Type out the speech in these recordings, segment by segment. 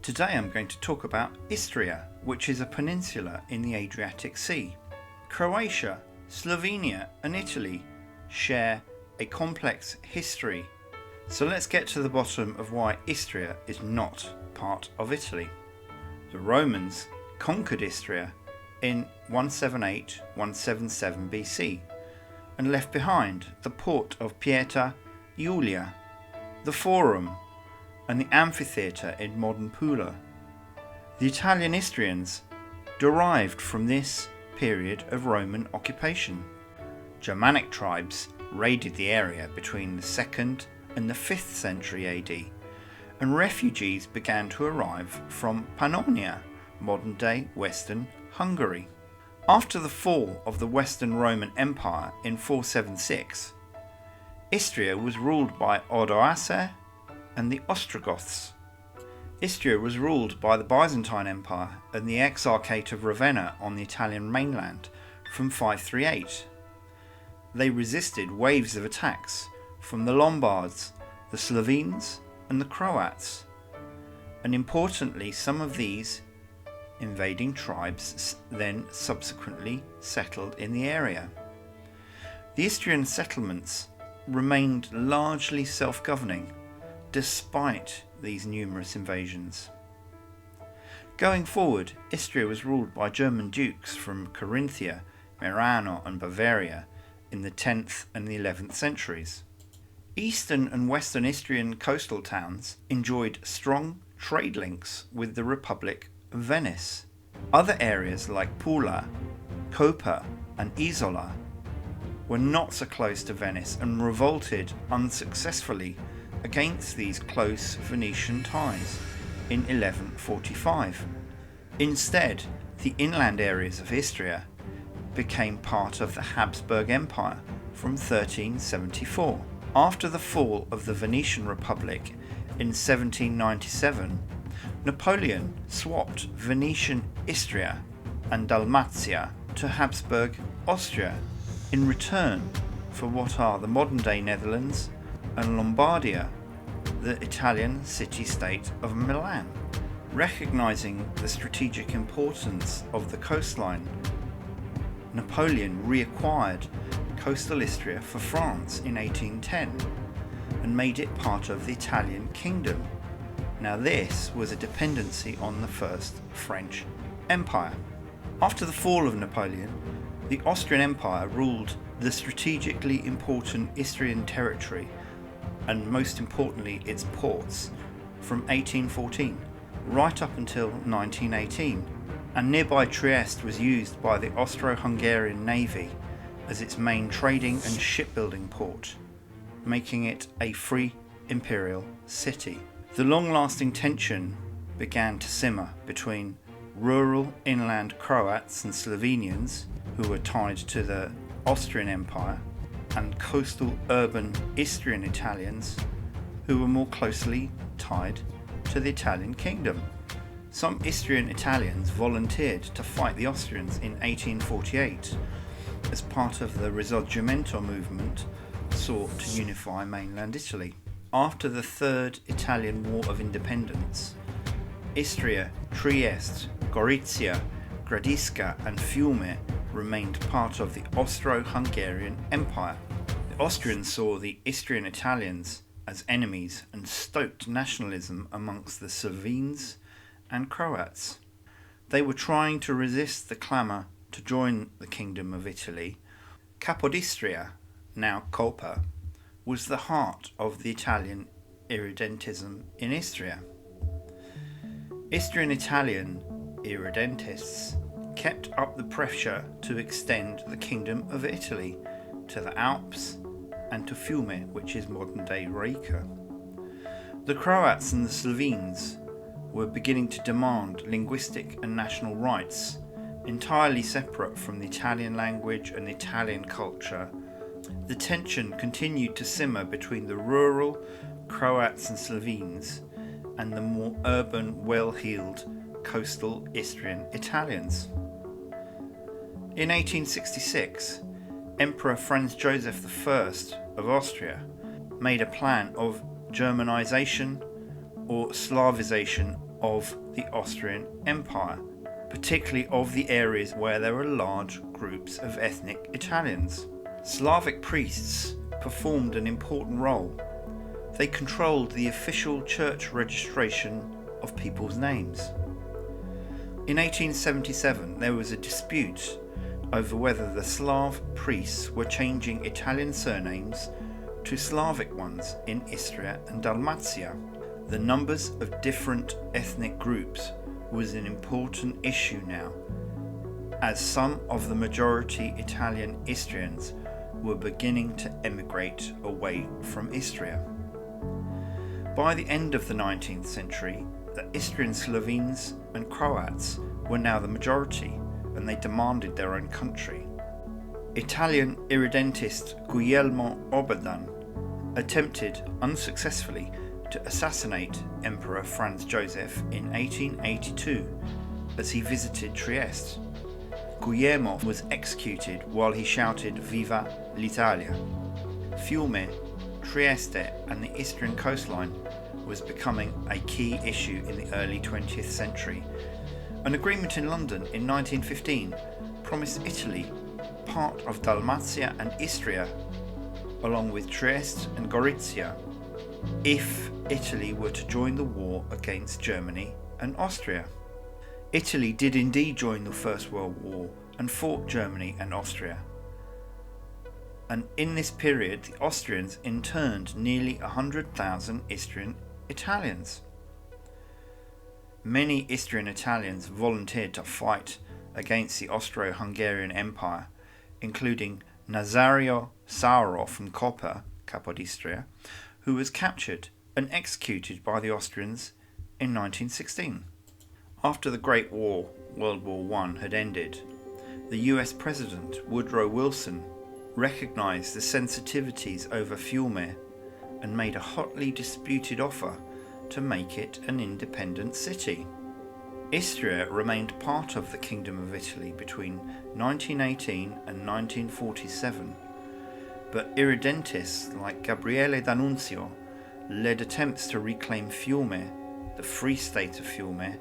Today I'm going to talk about Istria, which is a peninsula in the Adriatic Sea. Croatia, Slovenia and Italy share a complex history, so let's get to the bottom of why Istria is not part of Italy. The Romans conquered Istria in 178-177 BC and left behind the port of Pietra Iulia, the Forum and the amphitheatre in modern Pula. The Italian Istrians derived from this period of Roman occupation. Germanic tribes raided the area between the 2nd and the 5th century AD, and refugees began to arrive from Pannonia, modern-day Western Hungary. After the fall of the Western Roman Empire in 476, Istria was ruled by Odoacer and the Ostrogoths. Istria was ruled by the Byzantine Empire and the Exarchate of Ravenna on the Italian mainland from 538. They resisted waves of attacks from the Lombards, the Slovenes and the Croats, and importantly some of these invading tribes then subsequently settled in the area. The Istrian settlements remained largely self-governing despite these numerous invasions. Going forward, Istria was ruled by German dukes from Carinthia, Merano and Bavaria in the 10th and the 11th centuries. Eastern and western Istrian coastal towns enjoyed strong trade links with the Republic of Venice. Other areas like Pula, Koper and Isola were not so close to Venice and revolted unsuccessfully against these close Venetian ties in 1145. Instead, the inland areas of Istria became part of the Hapsburg Empire from 1374. After the fall of the Venetian Republic in 1797, Napoleon swapped Venetian Istria and Dalmatia to Habsburg Austria in return for what are the modern-day Netherlands and Lombardia, the Italian city-state of Milan. Recognizing the strategic importance of the coastline, Napoleon reacquired coastal Istria for France in 1810 and made it part of the Italian kingdom. Now this was a dependency on the First French Empire. After the fall of Napoleon, the Austrian Empire ruled the strategically important Istrian territory and most importantly its ports from 1814 right up until 1918, and nearby Trieste was used by the Austro-Hungarian Navy as its main trading and shipbuilding port, making it a free imperial city. The long-lasting tension began to simmer between rural inland Croats and Slovenians who were tied to the Austrian Empire and coastal urban Istrian Italians who were more closely tied to the Italian kingdom. Some Istrian Italians volunteered to fight the Austrians in 1848 as part of the Risorgimento movement sought to unify mainland Italy. After the Third Italian War of Independence, Istria, Trieste, Gorizia, Gradisca and Fiume remained part of the Austro-Hungarian Empire. The Austrians saw the Istrian Italians as enemies and stoked nationalism amongst the Slovenes and Croats. They were trying to resist the clamour to join the Kingdom of Italy. Capodistria, now Koper, was the heart of the Italian irredentism in Istria. Istrian Italian irredentists kept up the pressure to extend the Kingdom of Italy to the Alps and to Fiume, which is modern-day Rijeka. The Croats and the Slovenes were beginning to demand linguistic and national rights, entirely separate from the Italian language and Italian culture. The tension continued to simmer between the rural Croats and Slovenes and the more urban, well-heeled coastal Istrian Italians. In 1866, Emperor Franz Joseph I of Austria made a plan of Germanisation or Slavization of the Austrian Empire, particularly of the areas where there were large groups of ethnic Italians. Slavic priests performed an important role. They controlled the official church registration of people's names. In 1877, there was a dispute over whether the Slav priests were changing Italian surnames to Slavic ones in Istria and Dalmatia. The numbers of different ethnic groups was an important issue now, as some of the majority Italian Istrians were beginning to emigrate away from Istria. By the end of the 19th century, the Istrian Slovenes and Croats were now the majority, and they demanded their own country. Italian irredentist Guglielmo Oberdan attempted unsuccessfully to assassinate Emperor Franz Joseph in 1882 as he visited Trieste. Guglielmo was executed while he shouted "Viva l'Italia!" Fiume, Trieste and the Istrian coastline was becoming a key issue in the early 20th century. An agreement in London in 1915 promised Italy part of Dalmatia and Istria, along with Trieste and Gorizia, if Italy were to join the war against Germany and Austria. Italy did indeed join the First World War and fought Germany and Austria. And in this period, the Austrians interned nearly 100,000 Istrian Italians. Many Istrian Italians volunteered to fight against the Austro-Hungarian Empire, including Nazario Sauro from Capodistria, who was captured and executed by the Austrians in 1916. After the Great War, World War I, had ended, the US President Woodrow Wilson recognised the sensitivities over Fiume and made a hotly disputed offer to make it an independent city. Istria remained part of the Kingdom of Italy between 1918 and 1947, but irredentists like Gabriele D'Annunzio led attempts to reclaim Fiume, the Free State of Fiume,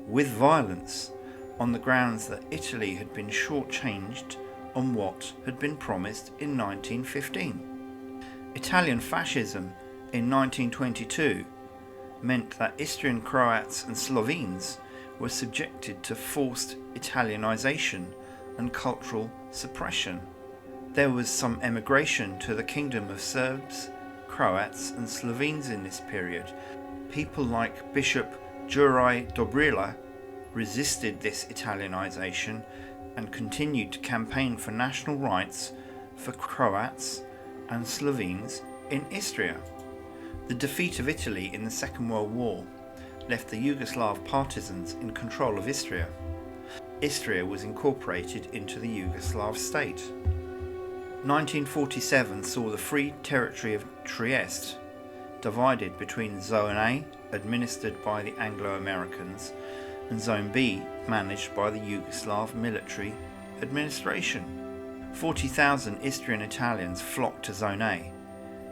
with violence on the grounds that Italy had been shortchanged on what had been promised in 1915. Italian fascism in 1922 meant that Istrian Croats and Slovenes were subjected to forced Italianization and cultural suppression. There was some emigration to the kingdom of Serbs, Croats and Slovenes in this period. People like Bishop Juraj Dobrila resisted this Italianization and continued to campaign for national rights for Croats and Slovenes in Istria. The defeat of Italy in the Second World War left the Yugoslav partisans in control of Istria. Istria was incorporated into the Yugoslav state. 1947 saw the Free Territory of Trieste divided between Zone A, administered by the Anglo-Americans, and Zone B, managed by the Yugoslav military administration. 40,000 Istrian Italians flocked to Zone A,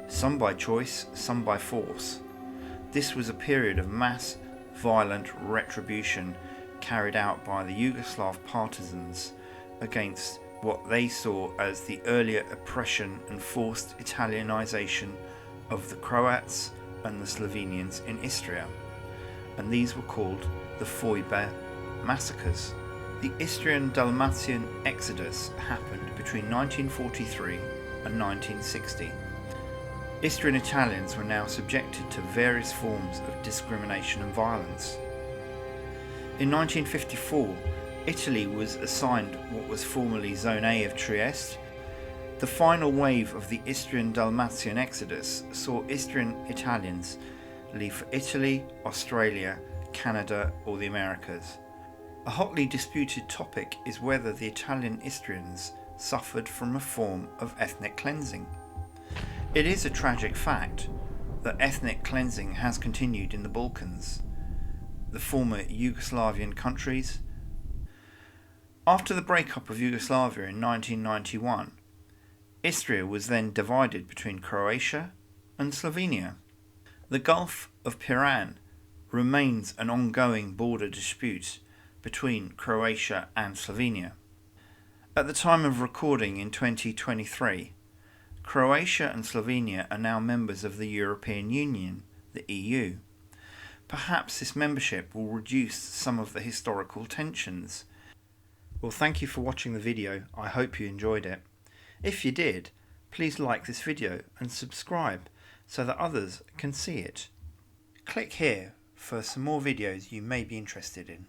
some by choice, some by force. This was a period of mass violent retribution carried out by the Yugoslav partisans against what they saw as the earlier oppression and forced Italianization of the Croats and the Slovenians in Istria, and these were called the Foibe massacres. The Istrian Dalmatian Exodus happened between 1943 and 1960. Istrian Italians were now subjected to various forms of discrimination and violence. In 1954, Italy was assigned what was formerly Zone A of Trieste. The final wave of the Istrian Dalmatian Exodus saw Istrian Italians leave for Italy, Australia, Canada or the Americas. A hotly disputed topic is whether the Italian Istrians suffered from a form of ethnic cleansing. It is a tragic fact that ethnic cleansing has continued in the Balkans, the former Yugoslavian countries. After the breakup of Yugoslavia in 1991, Istria was then divided between Croatia and Slovenia. The Gulf of Piran remains an ongoing border dispute between Croatia and Slovenia. At the time of recording in 2023, Croatia and Slovenia are now members of the European Union, the EU. Perhaps this membership will reduce some of the historical tensions. Well, thank you for watching the video. I hope you enjoyed it. If you did, please like this video and subscribe so that others can see it. Click here for some more videos you may be interested in.